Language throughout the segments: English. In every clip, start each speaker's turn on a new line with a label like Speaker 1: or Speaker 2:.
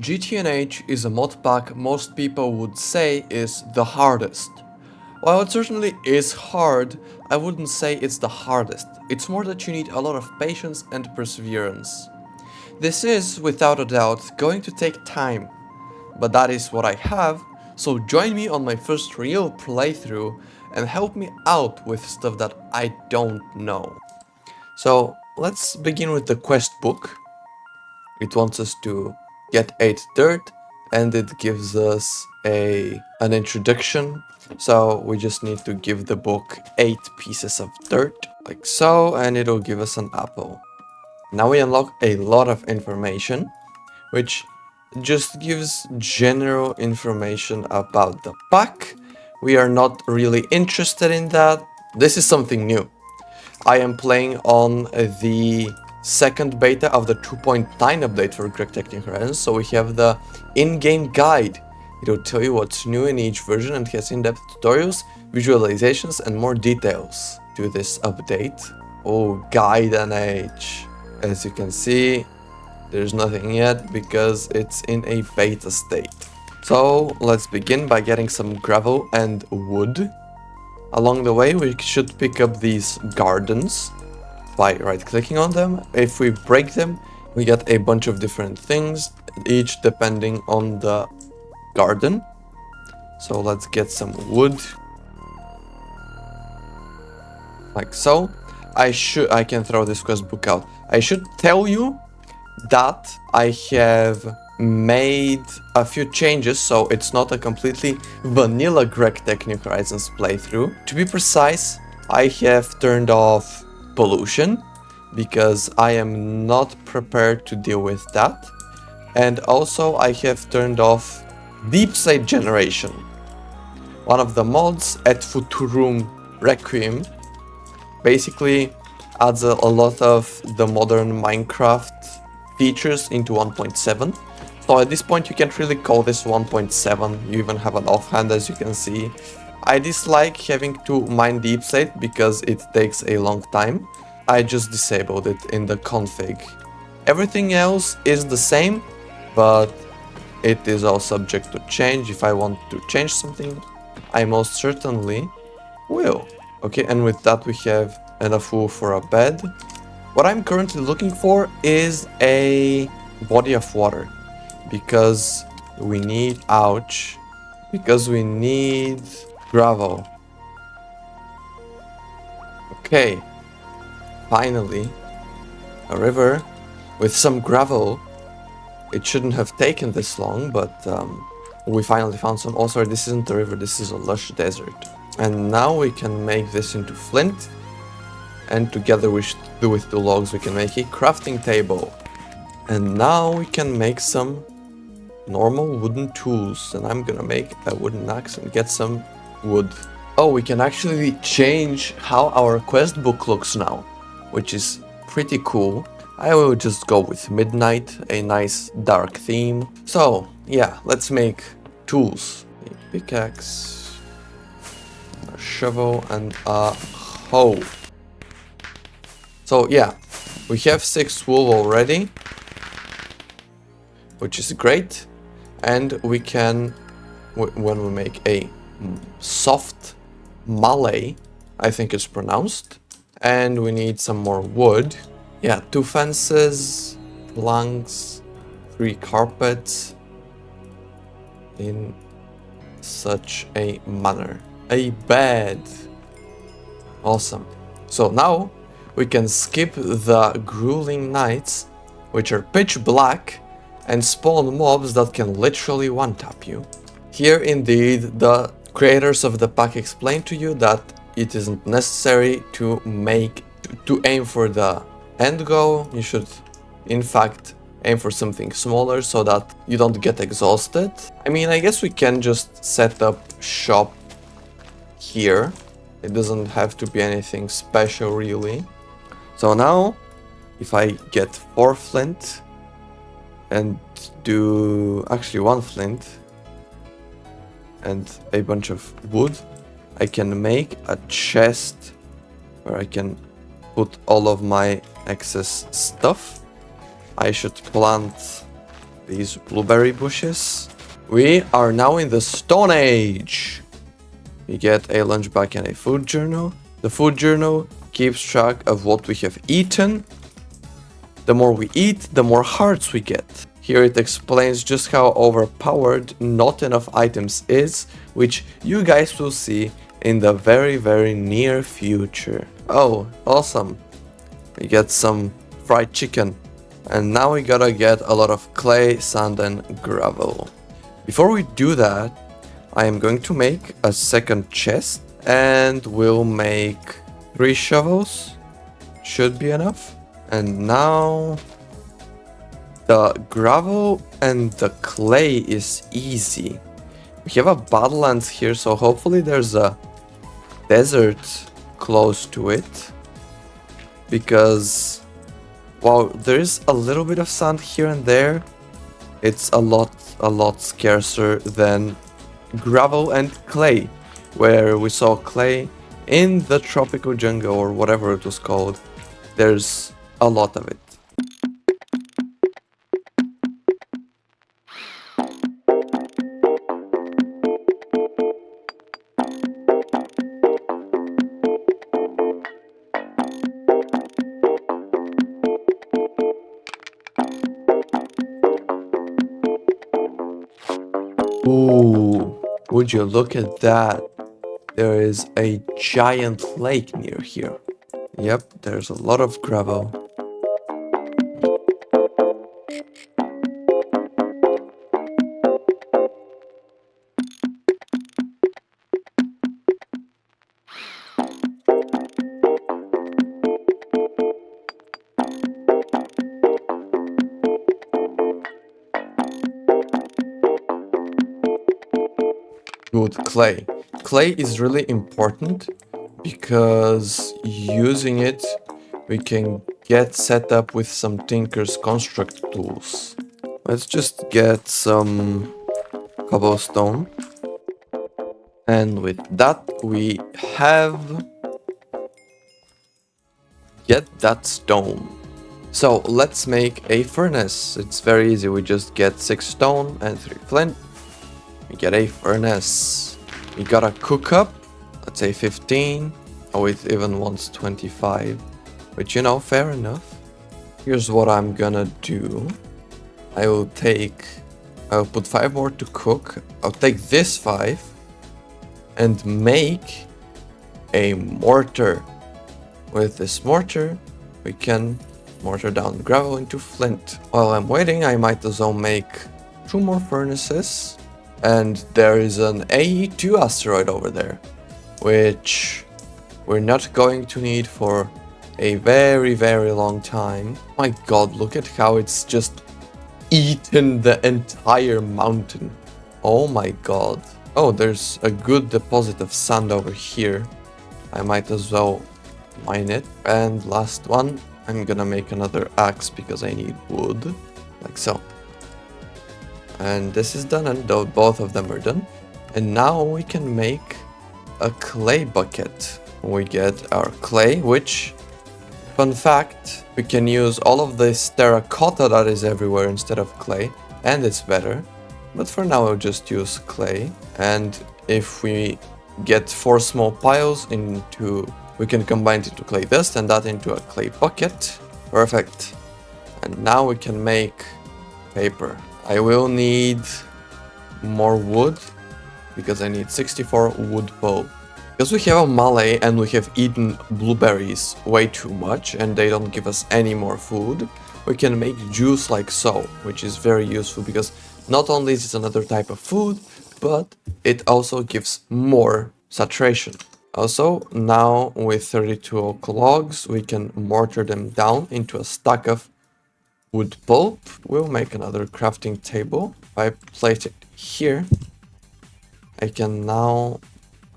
Speaker 1: GTNH is a mod pack most people would say is the hardest. While it certainly is hard, I wouldn't say it's the hardest. It's more that you need a lot of patience and perseverance. This is, without a doubt, going to take time, but that is what I have, so join me on my first real playthrough and help me out with stuff that I don't know. So let's begin with the quest book. It wants us to get 8 dirt and it gives us an introduction. So we just need to give the book 8 pieces of dirt, like so, and it'll give us an apple. Now we unlock a lot of information, which just gives general information about the pack. We are not really interested in that. This is something new. I am playing on the second beta of the 2.9 update for Gregtech New Horizons, so we have the in-game guide. It'll tell you what's new in each version and has in-depth tutorials, visualizations and more details to this update. Oh, guide and age. As you can see, there's nothing yet because it's in a beta state. So let's begin by getting some gravel and wood. Along the way we should pick up these gardens by right-clicking on them. If we break them, we get a bunch of different things, each depending on the garden. So let's get some wood. Like so. I can throw this quest book out. I should tell you that I have made a few changes, so it's not a completely vanilla Gregtech New Horizons playthrough. To be precise, I have turned off pollution because I am not prepared to deal with that, and also I have turned off deep state generation. One of the mods at Futurum Requiem basically adds a lot of the modern Minecraft features into 1.7. So at this point you can't really call this 1.7, you even have an offhand, as you can see. I dislike having to mine deep state because it takes a long time. I just disabled it in the config. Everything else is the same, but it is all subject to change. If I want to change something, I most certainly will. Okay, and with that we have enough wool for a bed. What I'm currently looking for is a body of water, because we need, because we need gravel. Okay, finally, a river with some gravel. It shouldn't have taken this long, but we finally found some. Also, this isn't a river, this is a lush desert. And now we can make this into flint, and together with the logs we can make a crafting table. And now we can make some normal wooden tools, and I'm gonna make a wooden axe and get some wood. Oh, we can actually change how our quest book looks now, which is pretty cool. I will just go with midnight, a nice dark theme. So yeah, let's make tools. A pickaxe, a shovel and a hoe. So yeah, we have 6 wool already, which is great. And we can, when we make a soft mallet, I think it's pronounced, and we need some more wood. Yeah, 2 fences, planks, 3 carpets, in such a manner. A bed. Awesome. So now we can skip the grueling nights, which are pitch black, and spawn mobs that can literally one-tap you. Here indeed the creators of the pack explain to you that it isn't necessary to aim for the end goal. You should in fact aim for something smaller so that you don't get exhausted. I mean, I guess we can just set up shop here. It doesn't have to be anything special really. So now if I get 4 flint and do actually 1 flint and a bunch of wood, I can make a chest where I can put all of my excess stuff. I should plant these blueberry bushes. We are now in the Stone Age. We get a lunch bag and a food journal. The food journal keeps track of what we have eaten. The more we eat, the more hearts we get. Here it explains just how overpowered not enough items is, which you guys will see in the very near future. Oh, awesome. We get some fried chicken. And now we gotta get a lot of clay, sand and gravel. Before we do that, I am going to make a second chest and we'll make 3 shovels. Should be enough. And now the gravel and the clay is easy. We have a Badlands here, so hopefully there's a desert close to it. Because while there's a little bit of sand here and there, it's a lot scarcer than gravel and clay, where we saw clay in the tropical jungle or whatever it was called. There's a lot of it. Ooh, would you look at that? There is a giant lake near here. Yep, there's a lot of gravel. Good clay. Clay is really important because using it we can get set up with some Tinker's Construct tools. Let's just get some cobblestone. And with that we have... get that stone. So let's make a furnace. It's very easy, we just get 6 stone and 3 flint. We get a furnace. We gotta cook up, let's say 15. Oh, it even wants 25. But you know, fair enough. Here's what I'm gonna do. I'll put 5 more to cook. I'll take this 5 and make a mortar. With this mortar, we can mortar down gravel into flint. While I'm waiting, I might as well make 2 more furnaces. And there is an AE2 asteroid over there, which we're not going to need for a very long time. My god, look at how it's just eaten the entire mountain. Oh my god. Oh, there's a good deposit of sand over here. I might as well mine it. And last one, I'm gonna make another axe because I need wood, like so. And this is done, and both of them are done. And now we can make a clay bucket. We get our clay, which, fun fact, we can use all of this terracotta that is everywhere instead of clay, and it's better. But for now we'll just use clay. And if we get 4 small piles we can combine it into clay dust and that into a clay bucket. Perfect. And now we can make paper. I will need more wood because I need 64 wood pulp. Because we have a Malay and we have eaten blueberries way too much and they don't give us any more food, we can make juice like so, which is very useful because not only is it another type of food, but it also gives more saturation. Also, now with 32 oak logs, we can mortar them down into a stack of wood pulp. We'll make another crafting table. If I place it here, I can now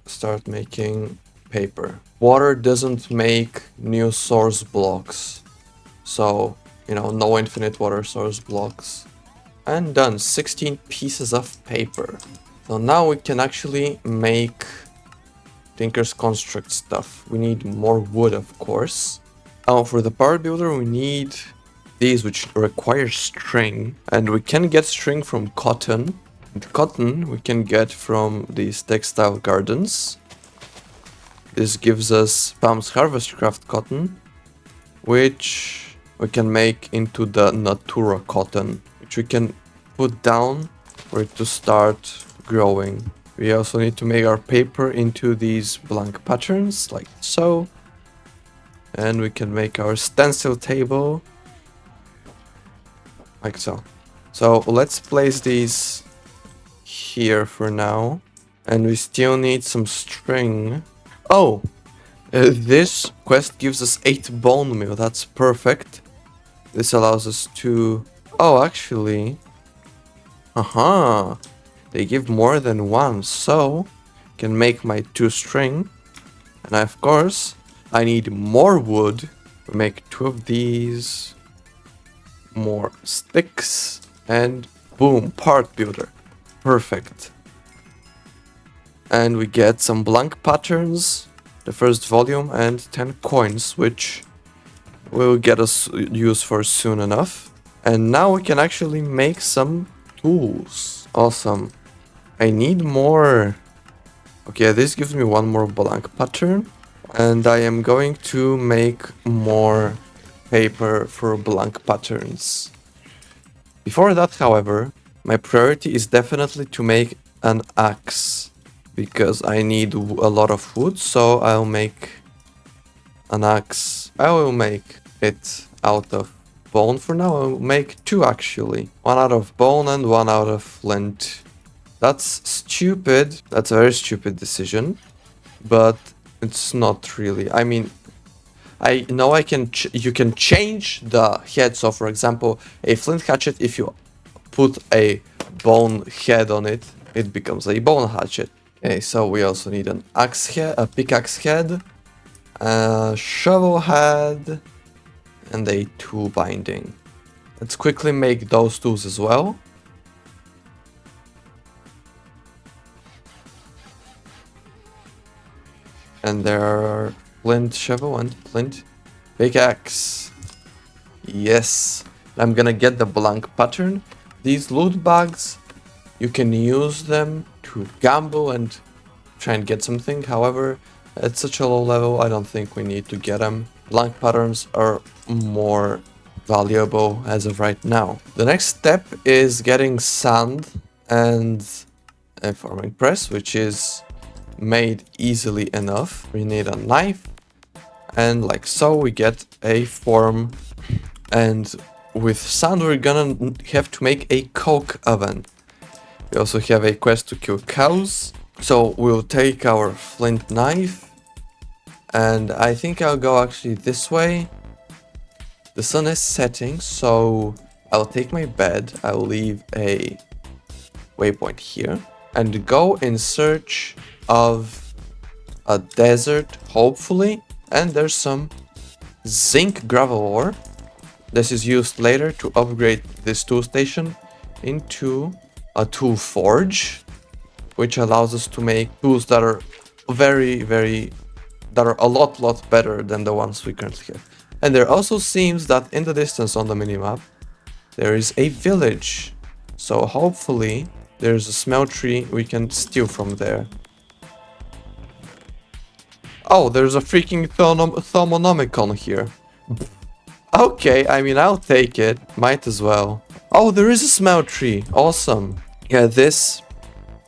Speaker 1: start making paper. Water doesn't make new source blocks, so you know, no infinite water source blocks. And done. 16 pieces of paper. So now we can actually make Tinker's Construct stuff. We need more wood, of course. Now for the power builder we need these which require string, and we can get string from cotton. And cotton we can get from these textile gardens. This gives us Palm's Harvest Craft cotton, which we can make into the Natura cotton, which we can put down for it to start growing. We also need to make our paper into these blank patterns, like so. And we can make our stencil table, like so. So let's place these here for now. And we still need some string. Oh! This quest gives us 8 bone meal, that's perfect. This allows us to... Oh, actually... Aha! They give more than 1, so... I can make my 2 string. And of course, I need more wood. We make 2 of these. More sticks. And boom, part builder. Perfect. And we get some blank patterns. The first volume and 10 coins, which will get us use for soon enough. And now we can actually make some tools. Awesome. I need more. Okay, this gives me 1 more blank pattern. And I am going to make more paper for blank patterns. Before that, however, my priority is definitely to make an axe. Because I need a lot of wood, so I'll make an axe. I will make it out of bone for now. I'll make 2 actually. 1 out of bone and 1 out of flint. That's stupid. That's a very stupid decision. But it's not really. I mean, I know you can change the head. So for example, a flint hatchet, if you put a bone head on it, it becomes a bone hatchet. Okay, so we also need an axe head, a pickaxe head, a shovel head, and a tool binding. Let's quickly make those tools as well. And there are flint shovel and flint pickaxe. Yes, I'm gonna get the blank pattern. These loot bags, you can use them to gamble and try and get something. However, at such a low level, I don't think we need to get them. Blank patterns are more valuable as of right now. The next step is getting sand and a forming press, which is made easily enough. We need a knife, and like so we get a form. And with sand we're gonna have to make a coke oven. We also have a quest to kill cows. So we'll take our flint knife. And I think I'll go actually this way. The sun is setting, so I'll take my bed. I'll leave a waypoint here. And go in search of a desert, hopefully. And there's some zinc gravel ore. This is used later to upgrade this tool station into a tool forge, which allows us to make tools that are that are a lot better than the ones we currently have. And there also seems that in the distance on the minimap there is a village, so hopefully there's a smeltery we can steal from there. Oh, there's a freaking Thermonomicon here. Okay, I mean, I'll take it. Might as well. Oh, there is a smeltery. Awesome. Yeah, this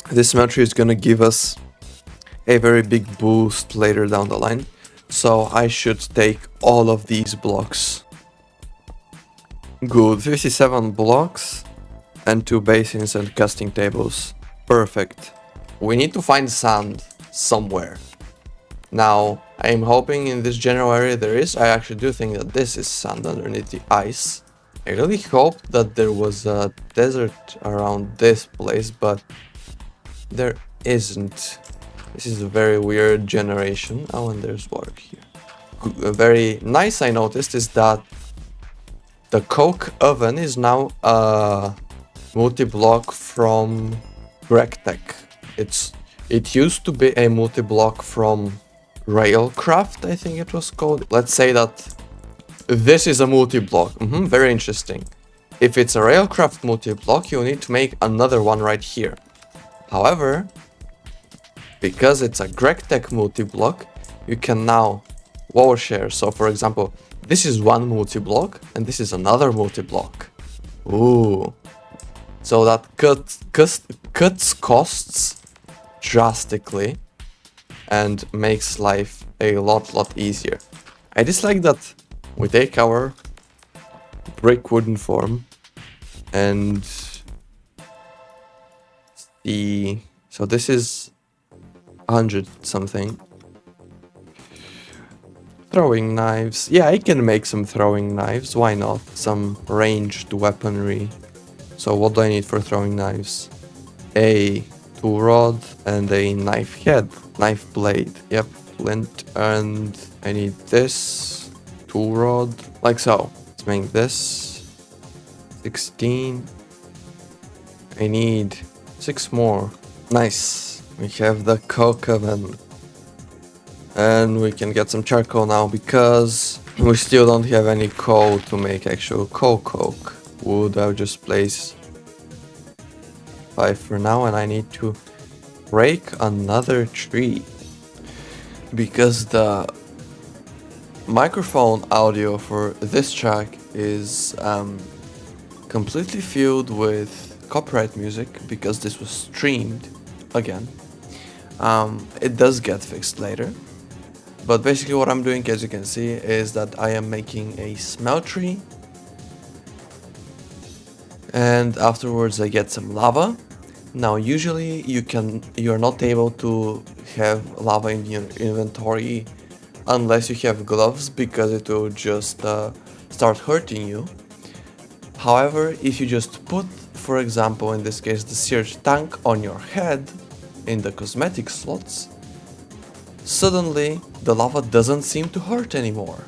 Speaker 1: smeltery is gonna give us a very big boost later down the line. So I should take all of these blocks. Good, 57 blocks and 2 basins and casting tables. Perfect. We need to find sand somewhere. Now, I'm hoping in this general area there is. I actually do think that this is sand underneath the ice. I really hoped that there was a desert around this place, but there isn't. This is a very weird generation. Oh, and there's water here. Very nice I noticed is that the coke oven is now a multi-block from Gregtech. It used to be a multi-block from Railcraft, I think it was called. Let's say that This is a multi-block. Very interesting. If it's a Railcraft multi-block, you need to make another one right here. However, because it's a Gregtech multi-block, you can now wall share. So for example, this is one multi-block and this is another multi-block. Ooh. So that cuts costs drastically and makes life a lot easier. I dislike that we take our brick wooden form and so this is 100 something. Throwing knives. Yeah, I can make some throwing knives. Why not? Some ranged weaponry. So what do I need for throwing knives? A tool rod and a knife head. Knife blade. Yep, flint. And I need this tool rod. Like so. Let's make this. 16. I need 6 more. Nice. We have the coke oven. And we can get some charcoal now because we still don't have any coal to make actual coke. Wood, I'll just place 5 for now, and I need to break another tree because the microphone audio for this track is completely filled with copyright music because this was streamed again. It does get fixed later. But basically what I'm doing, as you can see, is that I am making a smeltery. And afterwards I get some lava. Now usually you're not able to have lava in your inventory unless you have gloves because it will just start hurting you. However, if you just put, for example, in this case, the search tank on your head in the cosmetic slots, suddenly the lava doesn't seem to hurt anymore.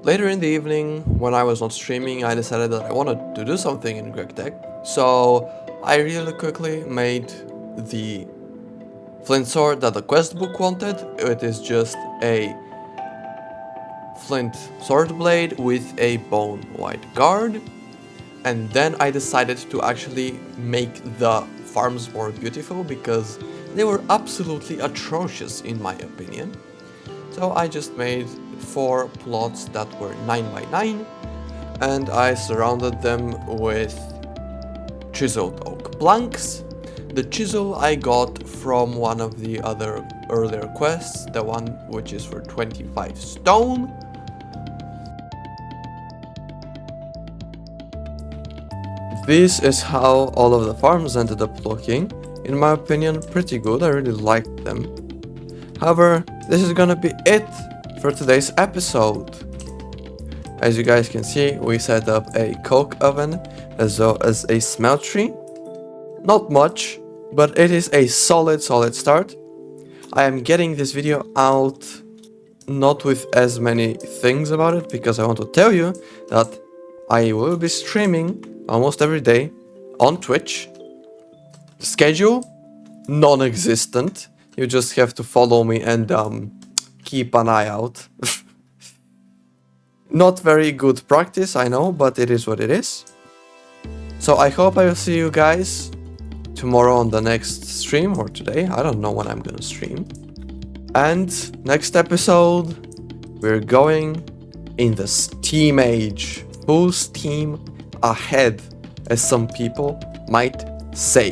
Speaker 1: Later in the evening, when I was not streaming, I decided that I wanted to do something in Gregtech. So I really quickly made the flint sword that the quest book wanted. It is just a flint sword blade with a bone white guard. And then I decided to actually make the farms more beautiful because they were absolutely atrocious in my opinion. So I just made 4 plots that were 9 by 9 and I surrounded them with chiseled oak planks. The chisel I got from one of the other earlier quests, the one which is for 25 stone. This is how all of the farms ended up looking. In my opinion, pretty good. I really liked them. However, this is gonna be it for today's episode. As you guys can see, we set up a coke oven as well as a smeltery. Not much, but it is a solid start. I am getting this video out not with as many things about it because I want to tell you that I will be streaming almost every day on Twitch. Schedule? Non-existent. You just have to follow me and keep an eye out. Not very good practice, I know, but it is what it is. So I hope I will see you guys tomorrow on the next stream or today. I don't know when I'm gonna stream. And next episode, we're going in the Steam age. Full steam ahead, as some people might say.